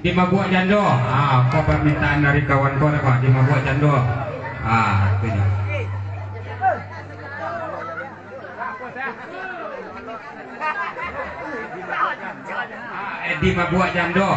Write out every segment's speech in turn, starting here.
di Mabuk Jando. Apa permintaan dari kawan-kawan Pak di Mabuk Jando? Ini. di Mabuak Jando.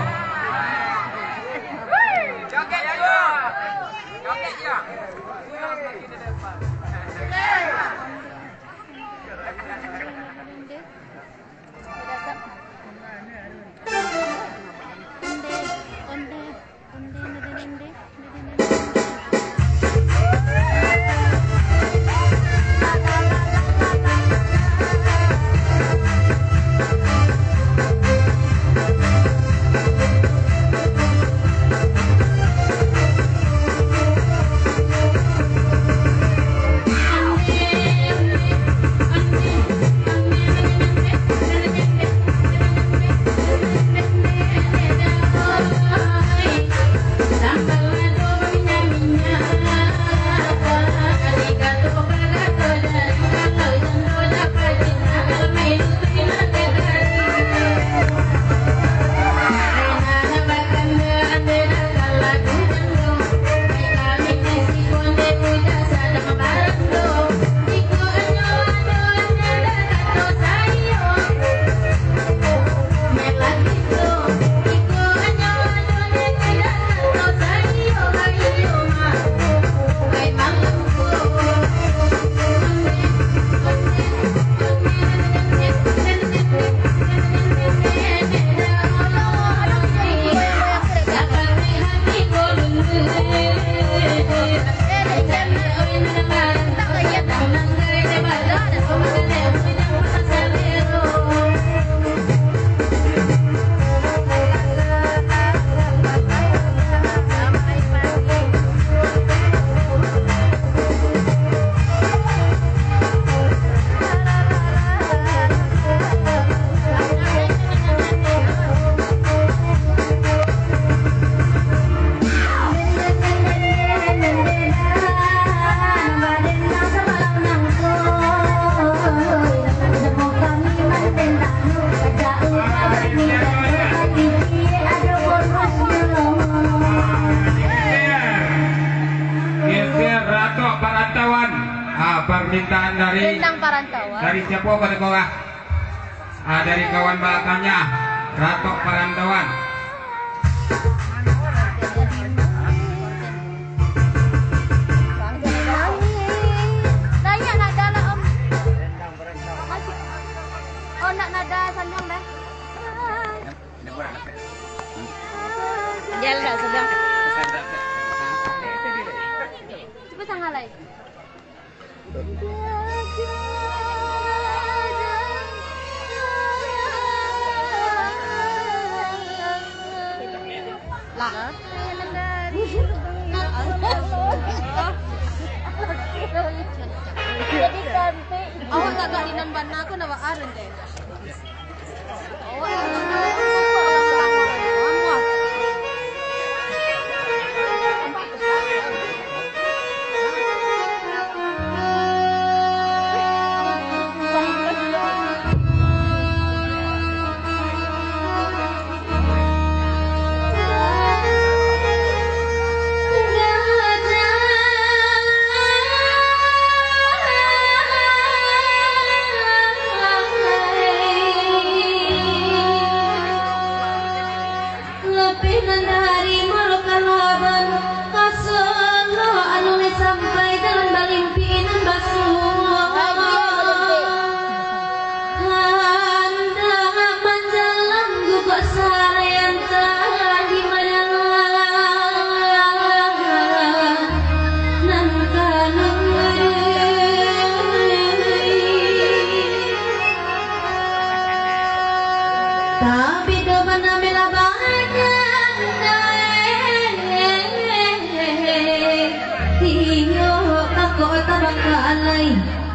Permintaan dari siapa pada bawah? Dari kawan belakangnya, Ratok Parantauan. Nanya nada lah om. Oh nak nada sandang dah. Jalan dah sedang. Coba sangalai. Awak tak dinan bana aku nak aren deh.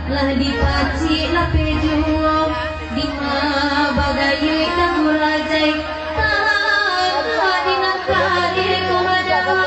Lah dipaci lah pejuang di mabagai dan murajai tak dinakari kumadai tak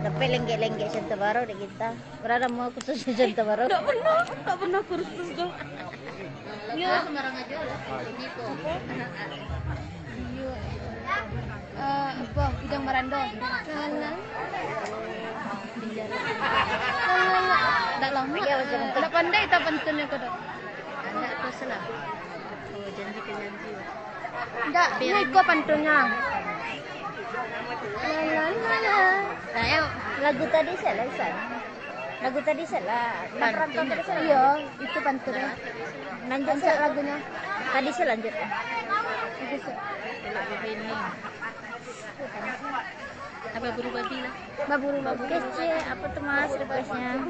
Tapi lenggek-lenggek Santa Baru deh kita. Berada mau khusus Santa Baru. Tak pernah kursus dong. Ya, sembarang aja lah. Apa? Bidang Marando. Tak lama. Tak pandai tak pantunnya kau dah. Anak tu salah. Oh, janji ke janji. Tak, ini kau pantunnya. Nah, lagu tadi selesai. Lagu tadi salah. Pantun tadi salah. Iya, itu pantunnya. Lanjut Lagunya. Tadi selanjut. Apa buru babi lah? Baburu Kece, apa tuh mas requestnya?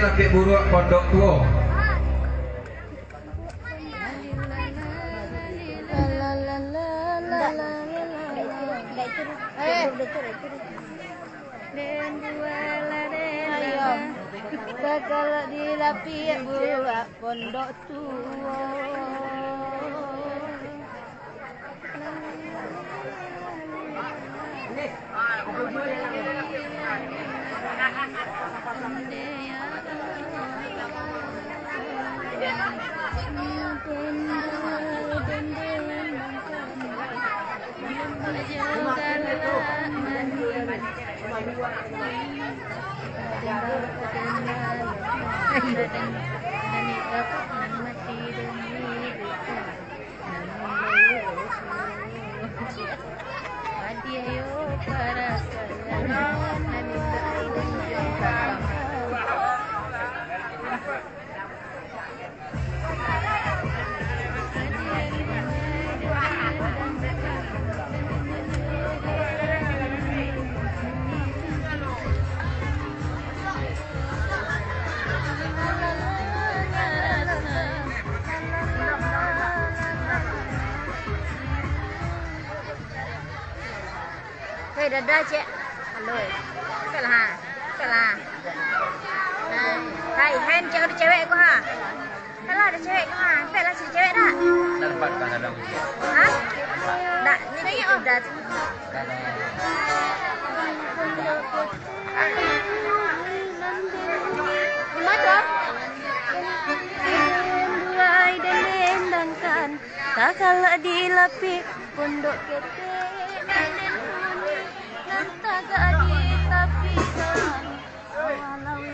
Laki buruk pondok tua. Kalau dilapi buat pondok tua. dadah cek. Halo. Kelah. Kelah. Hai, hand cek ada cewek ko ha. Kelah ada cewek ko ha. Kelah si cewek dah. Tempat kan ada Ha? Dak, ni udah. Mana? Buai dendangkan, tak kalah dilapi pondok ketek dan bunyi, dan tak gadi tapi sayang walawe.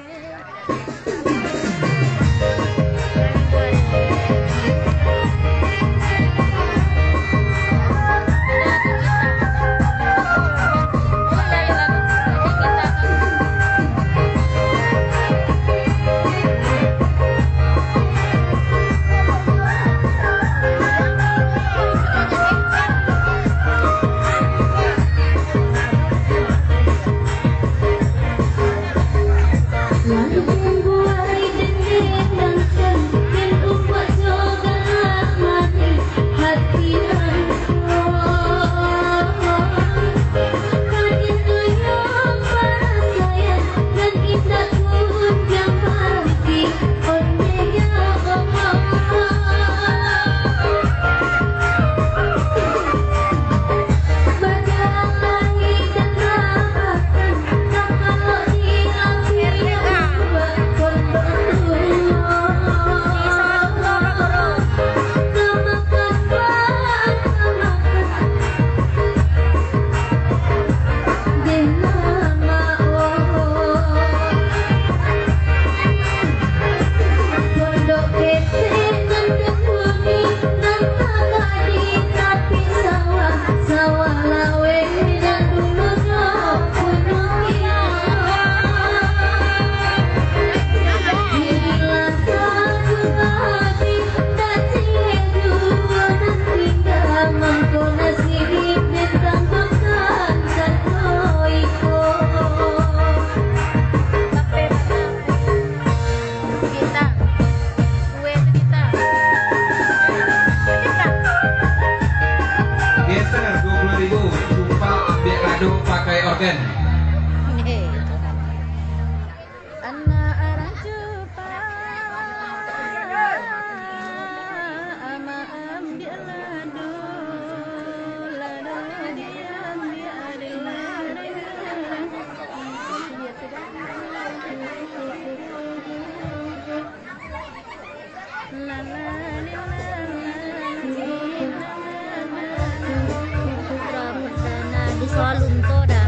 pakai organ. Anak arah jupa ama ambil ladu diam dia di Solung tuh dah.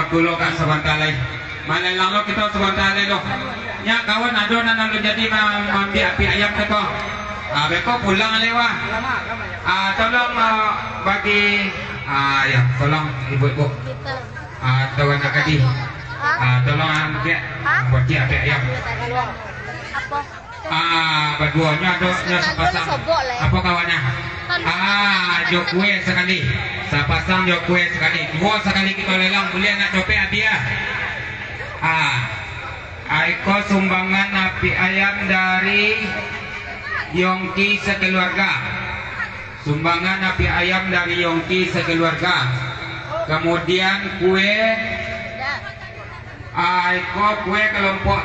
magulo ka sebentar lagi. Malay lang lo kita sebentar lagi lo. Ya kawan ado na nang jadi mambi api ayam ko. Beko pulang lewa. Tolong bagi ya tolong ibu-ibu. Tolong nak kadi. Tolong ambil buat dia api ayam. Apa? Berduanya adanya sepasang. Apa kawannya? Jok kue sekali. Sepasang jok kue sekali. Dua sekali kita lelang boleh nak copet api ya. Aiko sumbangan api ayam dari Yongki sekeluarga. Sumbangan api ayam dari Yongki sekeluarga. Kemudian kue Aiko kue kelompok